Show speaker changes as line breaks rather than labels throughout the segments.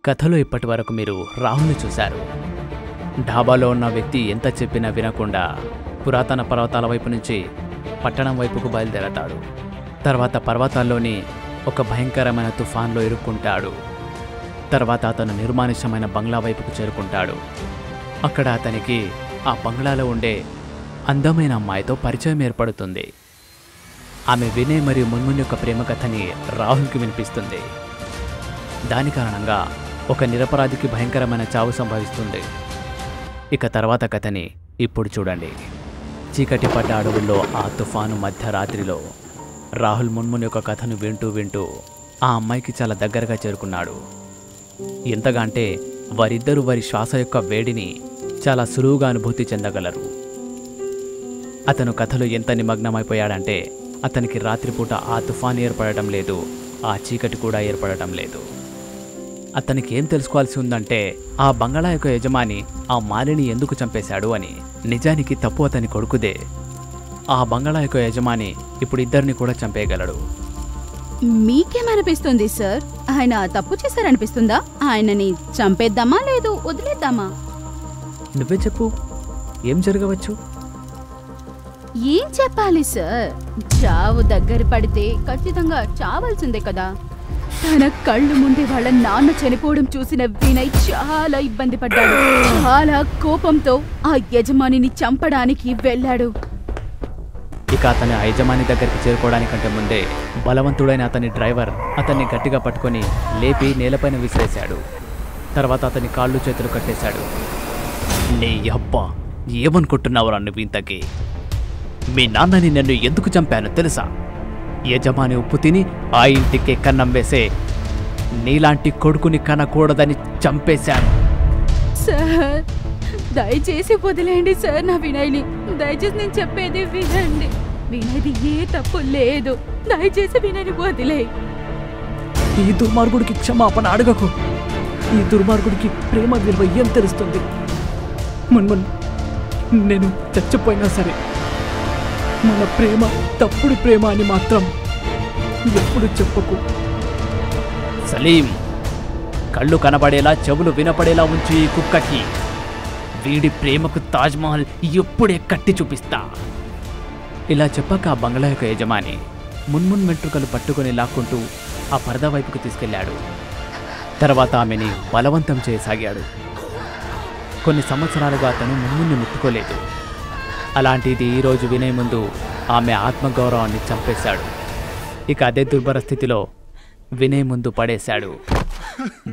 కథలో ఇప్పటి వరకు మీరు రాహుల్ని చూశారు. ఢాబాలో ఉన్న వ్యక్తి ఎంత చెప్పినా వినకుండా పురాతన పర్వతాల వైపు నుంచి పట్టణం వైపుకు బయలుదేరతాడు. తర్వాత పర్వతాల్లోని ఒక భయంకరమైన తుఫాన్లో ఇరుక్కుంటాడు. తర్వాత అతను నిర్మానుష్యమైన బంగ్లా వైపుకు చేరుకుంటాడు. అక్కడ అతనికి ఆ బంగ్లాలో ఉండే అందమైన అమ్మాయితో పరిచయం ఏర్పడుతుంది. ఆమె వినయ్ మరియు మున్మున్ యొక్క ప్రేమ కథని రాహుల్కి వినిపిస్తుంది. దాని కారణంగా ఒక నిరపరాధికి భయంకరమైన చావు సంభవిస్తుంది. ఇక తర్వాత కథని ఇప్పుడు చూడండి. చీకటి పడ్డ అడవుల్లో ఆ తుఫాను మధ్యరాత్రిలో రాహుల్ మున్మున్ యొక్క కథను వింటూ వింటూ ఆ అమ్మాయికి చాలా దగ్గరగా చేరుకున్నాడు. ఎంతగా అంటే వారిద్దరూ వారి శ్వాస యొక్క వేడిని చాలా సులువుగా అనుభూతి చెందగలరు. అతను కథలో ఎంత నిమగ్నమైపోయాడంటే అతనికి రాత్రిపూట ఆ తుఫాను ఏర్పడటం లేదు, ఆ చీకటి కూడా ఏర్పడటం లేదు. అతనికి ఏం తెలుసుకోవాల్సి ఉందంటే ఆ బంగళా యొక్క యజమాని ఆ మాలిని ఎందుకు చంపేశాడు అని. నిజానికి తప్పు అతని కొడుకుదే. ఆ బంగళా యొక్క యజమాని ఇప్పుడు ఇద్దరిని కూడా చంపేయగలడు.
మీకేమనిపిస్తుంది సార్? ఆయన తప్పు చేశారనిపిస్తుందా? ఆయనని చంపేద్దామా లేదు వదిలేద్దామా?
నువ్వే చెప్పు, ఏం జరగవచ్చు?
ఏం చెప్పాలి సార్? చావు దగ్గర పడితే ఖచ్చితంగా చావాల్సిందే కదా. తన కళ్ళు ముందే వాళ్ళ నాన్న చనిపోవడం చూసిన వినయ్ చాలా ఇబ్బంది పడ్డాడు. చాలా కోపంతో ఆ యజమానిని చంపడానికి వెళ్ళాడు.
ఇక అతని ఆ యజమాని దగ్గరికి చేరుకోవడానికంటే ముందే బలవంతుడైన అతని డ్రైవర్ అతన్ని గట్టిగా పట్టుకొని లేపి నేలపైన విసిరేశాడు. తర్వాత అతని కాళ్ళు చేతులు కట్టేశాడు. నీ అబ్బా, ఏమనుకుంటున్నావురా నువ్వు ఇంతకీ? మీ నాన్నని నన్ను ఎందుకు చంపానో తెలుసా? యజమాని ఉప్పు తిని ఆ ఇంటికే కన్నం వేసే నీలాంటి కొడుకుని కనకూడదని చంపేశాను.
సార్ దయచేసి వదిలేయండి సార్ నా వినయ్ని. దయచేసి నేను చెప్పేది వినండి. వినయ్ది ఏ తప్పు లేదు. దయచేసి వినయ్ని వదిలేయి.
ఈ దుర్మార్గుడికి క్షమాపణ అడగకు. ఈ దుర్మార్గుడికి ప్రేమ విలువ ఏం తెలుస్తుంది? మున్మున్, నేను చచ్చిపోయినా సరే మన ప్రేమ తప్పుడు ప్రేమ అని మాత్రం ఎప్పుడు చెప్పకు. సలీం, కళ్ళు కనబడేలా చెవులు వినపడేలా ఉంచి ఈ కుక్కకి వీడి ప్రేమకు తాజ్మహల్ ఎప్పుడే కట్టి చూపిస్తా. ఇలా చెప్పక ఆ బంగ్లా యొక్క యజమాని మున్మున్ వెంట్రుకలు పట్టుకొని లాక్కుంటూ ఆ పరదా వైపుకు తీసుకెళ్లాడు. తర్వాత ఆమెని బలవంతం చేయసాగాడు. కొన్ని సంవత్సరాలుగా అతను మున్మున్ని ముట్టుకోలేదు. అలాంటిది ఈరోజు వినయ్ ముందు ఆమె ఆత్మగౌరవాన్ని చంపేశాడు. ఇక అదే దుర్భర స్థితిలో వినయ్ ముందు పడేశాడు.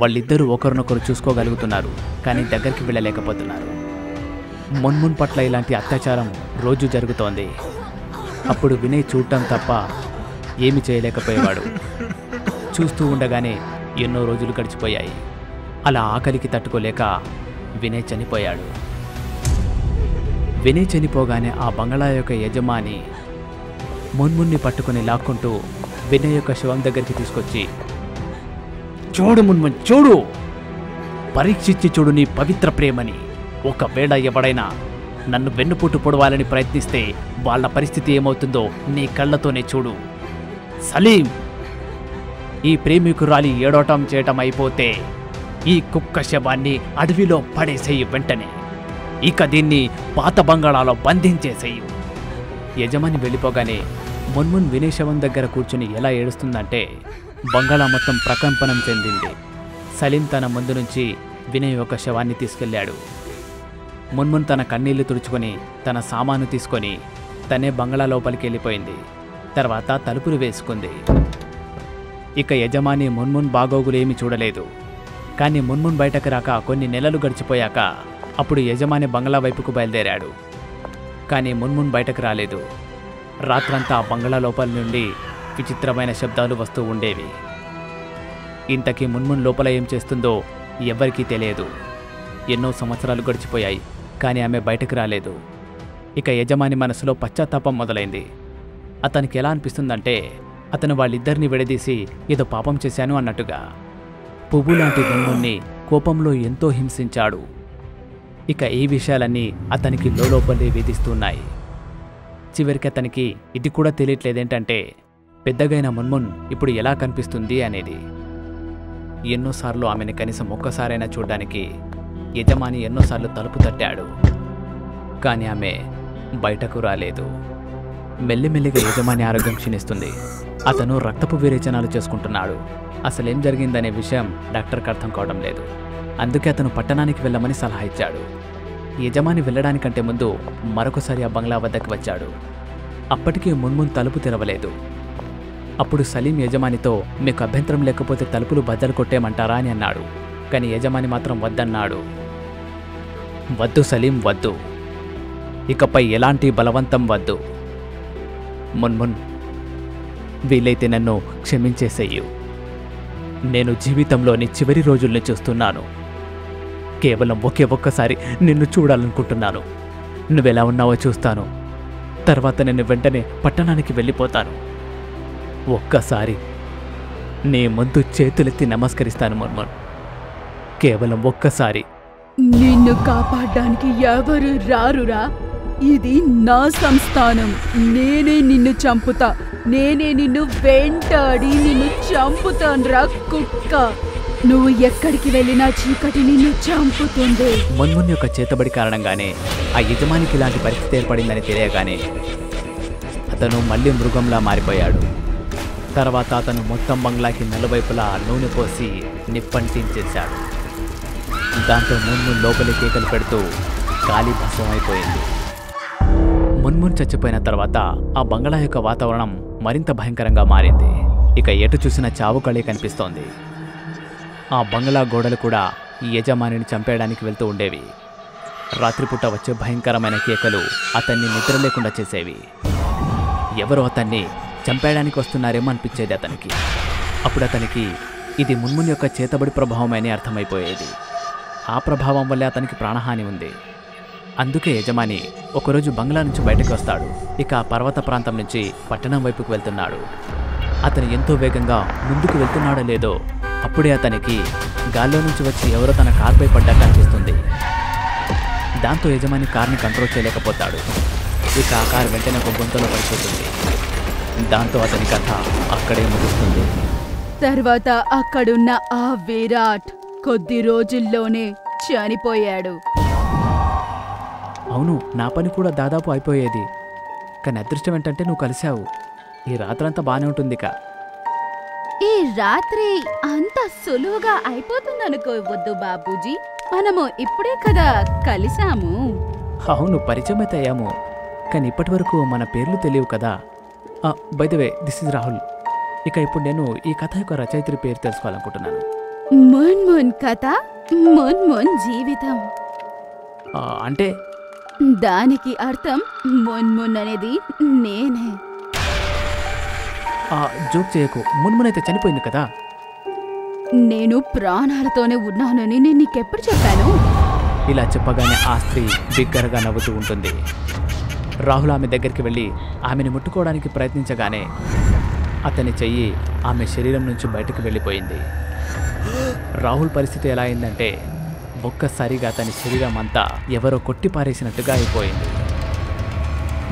వాళ్ళిద్దరూ ఒకరినొకరు చూసుకోగలుగుతున్నారు, కానీ దగ్గరికి వెళ్ళలేకపోతున్నారు. మున్మున్ పట్ల ఇలాంటి అత్యాచారం రోజు జరుగుతోంది. అప్పుడు వినయ్ చూడటం తప్ప ఏమి చేయలేకపోయేవాడు. చూస్తూ ఉండగానే ఎన్నో రోజులు గడిచిపోయాయి. అలా ఆకలికి తట్టుకోలేక వినయ్ చనిపోయాడు. వినయ్ చనిపోగానే ఆ బంగ్లా యొక్క యజమాని మున్మున్ని పట్టుకుని లాక్కుంటూ వినయ్ యొక్క శవం దగ్గరికి తీసుకొచ్చి, చూడు మున్మున్, చూడు, పరీక్షించి చూడు నీ పవిత్ర ప్రేమని. ఒకవేళ ఎవడైనా నన్ను వెన్నుపోటు పొడవాలని ప్రయత్నిస్తే వాళ్ళ పరిస్థితి ఏమవుతుందో నీ కళ్ళతోనే చూడు. సలీం, ఈ ప్రేమికురాలి ఏడవటం చేయటం అయిపోతే ఈ కుక్క శవాన్ని అడవిలో పడేసేయి వెంటనే. ఇక దీన్ని పాత బంగాళాలో బంధించేసేయు. యజమాని వెళ్ళిపోగానే మున్మున్ వినయ్ శవం దగ్గర కూర్చుని ఎలా ఏడుస్తుందంటే బంగాళా మొత్తం ప్రకంపనం చెందింది. సలీం తన ముందు నుంచి వినయ్ ఒక శవాన్ని తీసుకెళ్లాడు. మున్మున్ తన కన్నీళ్లు తుడుచుకొని తన సామాను తీసుకొని తనే బంగ్లా లోపలికి వెళ్ళిపోయింది. తర్వాత తలుపులు వేసుకుంది. ఇక యజమాని మున్మున్ బాగోగులు ఏమీ చూడలేదు. కానీ మున్మున్ బయటకు రాక కొన్ని నెలలు గడిచిపోయాక అప్పుడు యజమాని బంగ్లా వైపుకు బయలుదేరాడు. కానీ మున్మున్ బయటకు రాలేదు. రాత్రంతా ఆ బంగ్లా లోపల నుండి విచిత్రమైన శబ్దాలు వస్తూ ఉండేవి. ఇంతకీ మున్మున్ లోపల ఏం చేస్తుందో ఎవ్వరికీ తెలియదు. ఎన్నో సంవత్సరాలు గడిచిపోయాయి, కానీ ఆమె బయటకు రాలేదు. ఇక యజమాని మనసులో పశ్చాత్తాపం మొదలైంది. అతనికి ఎలా అనిపిస్తుందంటే అతను వాళ్ళిద్దరిని విడదీసి ఏదో పాపం చేశాను అన్నట్టుగా. పువ్వు లాంటి మున్మున్ని కోపంలో ఎంతో హింసించాడు. ఇక ఈ విషయాలన్నీ అతనికి లోపలే వేధిస్తున్నాయి. చివరికి అతనికి ఇది కూడా తెలియట్లేదేంటంటే పెద్దగైన మున్మున్ ఇప్పుడు ఎలా కనిపిస్తుంది అనేది. ఎన్నోసార్లు ఆమెను కనీసం ఒక్కసారైనా చూడ్డానికి యజమాని ఎన్నోసార్లు తలుపు తట్టాడు. కానీ ఆమె బయటకు రాలేదు. మెల్లిమెల్లిగా యజమాని ఆరోగ్యం క్షీణిస్తుంది. అతను రక్తపు విరేచనాలు చేసుకుంటున్నాడు. అసలేం జరిగిందనే విషయం డాక్టర్కి అర్థం కావడం లేదు. అందుకే అతను పట్టణానికి వెళ్ళమని సలహా ఇచ్చాడు. యజమాని వెళ్ళడానికంటే ముందు మరొకసారి ఆ బంగ్లా వద్దకు వచ్చాడు. అప్పటికీ మున్మున్ తలుపు తెరవలేదు. అప్పుడు సలీం యజమానితో, మీకు అభ్యంతరం లేకపోతే తలుపులు బద్దలు కొట్టేయమంటారా అని అన్నాడు. కానీ యజమాని మాత్రం వద్దన్నాడు. వద్దు సలీం, వద్దు. ఇకపై ఎలాంటి బలవంతం వద్దు. మున్మున్, వీలైతే నన్ను క్షమించేసేయు. నేను జీవితంలోని చివరి రోజుల్ని చూస్తున్నాను. కేవలం ఒక్కసారి నిన్ను చూడాలనుకుంటున్నాను. నువ్వెలా ఉన్నావో చూస్తాను. తర్వాత నేను వెంటనే పట్టణానికి వెళ్ళిపోతాను. ఒక్కసారి నీ ముందు చేతులెత్తి నమస్కరిస్తాను మున్మున్. కేవలం ఒక్కసారి.
నిన్ను కాపాడడానికి ఎవరు రారురా. ఇది నా సంస్థానం. నేనే నిన్ను చంపుతా. నేనే నిన్ను వెంటాడి నిన్ను చంపుతాన్రా కుక్క. నువ్వు ఎక్కడికి వెళ్ళినా చీకటి నిన్ను చంపుతుంది.
మున్మున్ యొక్క చేతబడి కారణంగానే ఆ యజమానికి ఇలాంటి పరిస్థితి ఏర్పడిందని తెలియగానే అతను మళ్ళీ మృగంలా మారిపోయాడు. తర్వాత అతను మొత్తం బంగ్లాకి నలువైపులా నూనె పోసి నిప్పంటించేశాడు. దాంతో మున్మున్ లోపలి కేకలు పెడుతూ గాలి భస్మం అయిపోయింది. మున్మున్ చచ్చిపోయిన తర్వాత ఆ బంగ్లా యొక్క వాతావరణం మరింత భయంకరంగా మారింది. ఇక ఎటు చూసినా చావు కళే కనిపిస్తోంది. ఆ బంగ్లా గోడలు కూడా ఈ యజమానిని చంపేయడానికి వెళ్తూ ఉండేవి. రాత్రిపూట వచ్చే భయంకరమైన కేకలు అతన్ని నిద్ర లేకుండా చేసేవి. ఎవరో అతన్ని చంపేయడానికి వస్తున్నారేమో అనిపించేది అతనికి. అప్పుడు అతనికి ఇది మున్మున్ యొక్క చేతబడి ప్రభావమని అర్థమైపోయేది. ఆ ప్రభావం వల్లే అతనికి ప్రాణహాని ఉంది. అందుకే యజమాని ఒకరోజు బంగ్లా నుంచి బయటకు వస్తాడు. ఇక ఆ పర్వత ప్రాంతం నుంచి పట్టణం వైపుకు వెళ్తున్నాడు. అతను ఎంతో వేగంగా ముందుకు వెళ్తున్నాడో లేదో అప్పుడే అతనికి గాల్లో నుంచి వచ్చి ఎవరో తన కారుపై పడ్డాక అనిపిస్తుంది. దాంతో యజమాని కార్ని కంట్రోల్ చేయలేకపోతాడు. ఇక ఆ కారు వెంటనే ఒక గుంతలో పడిపోతుంది. దాంతో అతని కథ అక్కడే ముగుస్తుంది.
తర్వాత అక్కడున్న ఆ విరాట్ కొద్ది రోజుల్లోనే చనిపోయాడు.
అవును, నా పని కూడా దాదాపు అయిపోయేది. కానీ అదృష్టం ఏంటంటే నువ్వు కలిశావు. ఈ రాత్రంతా బాగానే ఉంటుందిక.
ఈ రాత్రి అంత సులువుగా అయిపోతుందనుకోవద్దు బాబూజీ. మనము ఇప్పుడే కదా కలిసాము.
అవును, పరిచయం అయితే అయ్యాము. కానీ ఇప్పటి వరకు మన పేర్లు తెలియవు కదా. By the way, this is Rahul. ఇక ఇప్పుడు నేను ఈ కథ యొక్క రచయిత్రి పేరు తెలుసుకోవాలనుకుంటున్నాను.
మున్మున్ కథ, మున్మున్ జీవితం.
అంటే
దానికి అర్థం మున్మున్ అనేది నేనే.
జోక్ చేయకు. మున్మున్ అయితే చనిపోయింది కదా.
నేను ప్రాణాలతోనే ఉన్నానని నేను నీకెప్పుడు చెప్పాను?
ఇలా చెప్పగానే ఆ స్త్రీ బిగ్గరగా నవ్వుతూ ఉంటుంది. రాహుల్ ఆమె దగ్గరికి వెళ్ళి ఆమెను ముట్టుకోవడానికి ప్రయత్నించగానే అతని చెయ్యి ఆమె శరీరం నుంచి బయటకు వెళ్ళిపోయింది. రాహుల్ పరిస్థితి ఎలా అయిందంటే ఒక్కసారిగా అతని శరీరం అంతా ఎవరో కొట్టిపారేసినట్టుగా అయిపోయింది.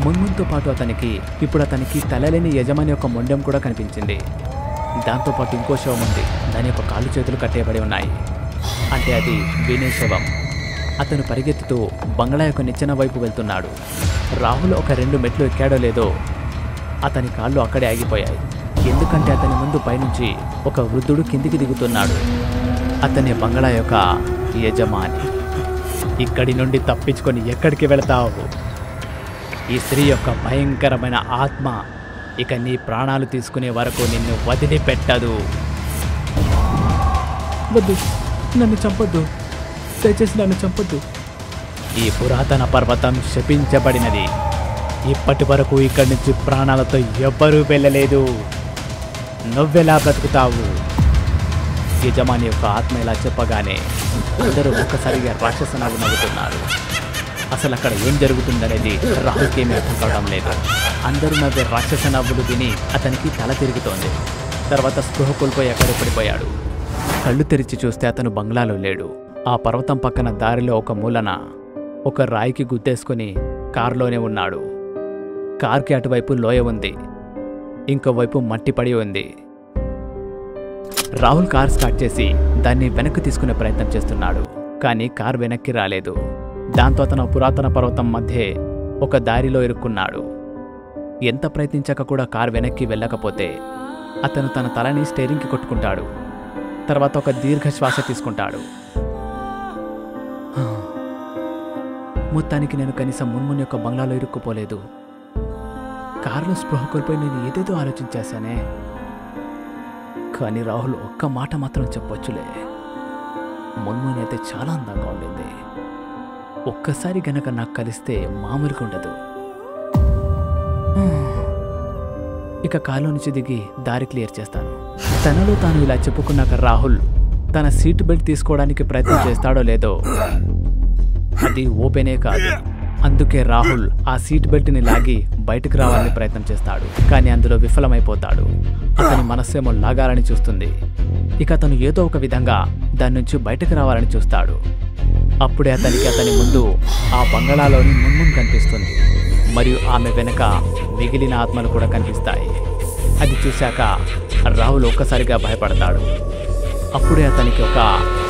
మున్మున్తో పాటు ఇప్పుడు అతనికి తలలేని యజమాని యొక్క మొండెం కూడా కనిపించింది. దాంతోపాటు ఇంకో శవం ఉంది. దాని యొక్క కాళ్ళు చేతులు కట్టేయబడి ఉన్నాయి. అంటే అది వినయ్ శవం. అతను పరిగెత్తుతూ బంగ్లా యొక్క నిచ్చెన వైపు వెళ్తున్నాడు. రాహుల్ ఒక 2 మెట్లు ఎక్కాడో లేదో అతని కాళ్ళు అక్కడే ఆగిపోయాయి. ఎందుకంటే అతని ముందు పైనుంచి ఒక వృద్ధుడు కిందికి దిగుతున్నాడు. అతని బంగ్లా యొక్క యజమాని. ఇక్కడి నుండి తప్పించుకొని ఎక్కడికి వెళతావు? ఈ స్త్రీ యొక్క భయంకరమైన ఆత్మ ఇక నీ ప్రాణాలు తీసుకునే వరకు నిన్ను వదిలిపెట్టదు. వద్దు, నన్ను చంపొద్దు, దయచేసి నన్ను చంపొద్దు. ఈ పురాతన పర్వతం శపించబడినది. ఇప్పటి వరకు ఇక్కడి నుంచి ప్రాణాలతో ఎవ్వరూ వెళ్ళలేదు. నువ్వెలా బ్రతుకుతావు? యజమాని యొక్క ఆత్మ ఇలా చెప్పగానే అందరూ ఒక్కసారిగా రాక్షస నవ్వు నవ్వుతున్నారు. అసలు అక్కడ ఏం జరుగుతుందనేది రాహుల్కి ఏమీ అర్థం కావడం లేదు. అందరూ నవ్వే రాక్షస నవ్వులు విని అతనికి తల తిరుగుతోంది. తర్వాత స్పృహ కోల్పోయి అక్కడ పడిపోయాడు. కళ్ళు తెరిచి చూస్తే అతను బంగ్లాలో లేడు. ఆ పర్వతం పక్కన దారిలో ఒక మూలన ఒక రాయికి గుద్దేసుకుని కారులోనే ఉన్నాడు. కార్కి అటువైపు లోయ ఉంది, ఇంకోవైపు మట్టి పడి ఉంది. రాహుల్ కార్ స్టార్ట్ చేసి దాన్ని వెనక్కి తీసుకునే ప్రయత్నం చేస్తున్నాడు. కానీ కార్ వెనక్కి రాలేదు. దాంతో అతను పురాతన పర్వతం మధ్య ఒక దారిలో ఇరుక్కున్నాడు. ఎంత ప్రయత్నించాక కూడా కార్ వెనక్కి వెళ్ళకపోతే అతను తన తలని స్టీరింగ్కి కొట్టుకుంటాడు. తర్వాత ఒక దీర్ఘ శ్వాస తీసుకుంటాడు. మొత్తానికి నేను కనీసం మున్మున్ యొక్క బంగ్లాలో ఇరుక్కుపోలేదు. కారులో స్పృహ కోల్పోయి నేను ఏదేదో ఆలోచించేశానే. కానీ రాహుల్ ఒక్క మాట మాత్రం చెప్పొచ్చులే, మున్మున్ అయితే చాలా అందంగా ఉండింది. ఒక్కసారి గనక నాకు కలిస్తే మామూలుగా ఉండదు. ఇక కారులో నుంచి దిగి దారి క్లియర్ చేస్తాను. తనలో తాను ఇలా చెప్పుకున్నాక రాహుల్ తన సీట్ బెల్ట్ తీసుకోవడానికి ప్రయత్నం చేస్తాడో లేదో అది ఓపెనే కాదు. అందుకే రాహుల్ ఆ సీట్ బెల్ట్ని లాగి బయటకు రావాలని ప్రయత్నం చేస్తాడు. కానీ అందులో విఫలమైపోతాడు. అతని మనస్సేమో లాగాలని చూస్తుంది. ఇక అతను ఏదో ఒక విధంగా దాని నుంచి బయటకు రావాలని చూస్తాడు. అప్పుడే అతని ముందు ఆ బంగళాలోని మున్మున్ కనిపిస్తుంది. మరియు ఆమె వెనక మిగిలిన ఆత్మలు కూడా కనిపిస్తాయి. అది చూశాక రాహుల్ ఒక్కసారిగా భయపడతాడు. అప్పుడే అతనికి ఒక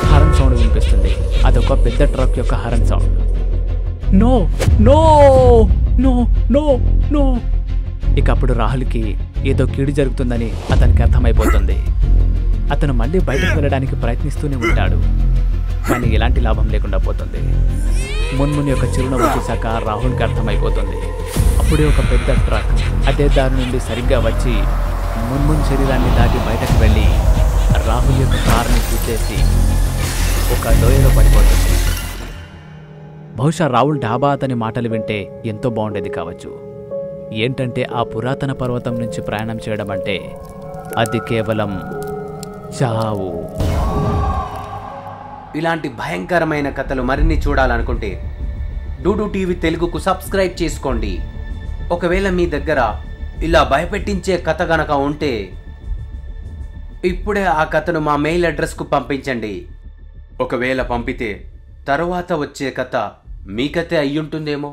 హారన్ సౌండ్ వినిపిస్తుంది. అదొక పెద్ద ట్రక్ యొక్క horn sound. No no no no no ఇక అప్పుడు రాహుల్కి ఏదో కీడు జరుగుతుందని అతనికి అర్థమైపోతుంది. అతను మళ్ళీ బయటకు వెళ్ళడానికి ప్రయత్నిస్తూనే ఉంటాడు. కానీ ఎలాంటి లాభం లేకుండా పోతుంది. మున్మున్ యొక్క చిరునవ్వు చూశాక రాహుల్కి అర్థమైపోతుంది. అప్పుడే ఒక పెద్ద ట్రక్ అదే దారి నుండి సరిగ్గా వచ్చి మున్మున్ శరీరాన్ని దాటి బయటకు వెళ్ళి రాహుల్ యొక్క కారుని చూసేసి ఒక లోయలో పడిపోతుంది. బహుశా రాహుల్ డాబా అతని మాటలు వింటే ఎంతో బాగుండేది కావచ్చు. ఏంటంటే ఆ పురాతన పర్వతం నుంచి ప్రయాణం చేయడం అంటే అది కేవలం చావు.
ఇలాంటి భయంకరమైన కథలు మరిన్ని చూడాలనుకుంటే డూడు టీవీ తెలుగుకు సబ్స్క్రైబ్ చేసుకోండి. ఒకవేళ మీ దగ్గర ఇలా భయపెట్టించే కథ గనక ఉంటే ఇప్పుడే ఆ కథను మా మెయిల్ అడ్రస్కు పంపించండి. ఒకవేళ పంపితే తరువాత వచ్చే కథ మీ కథే అయ్యుంటుందేమో.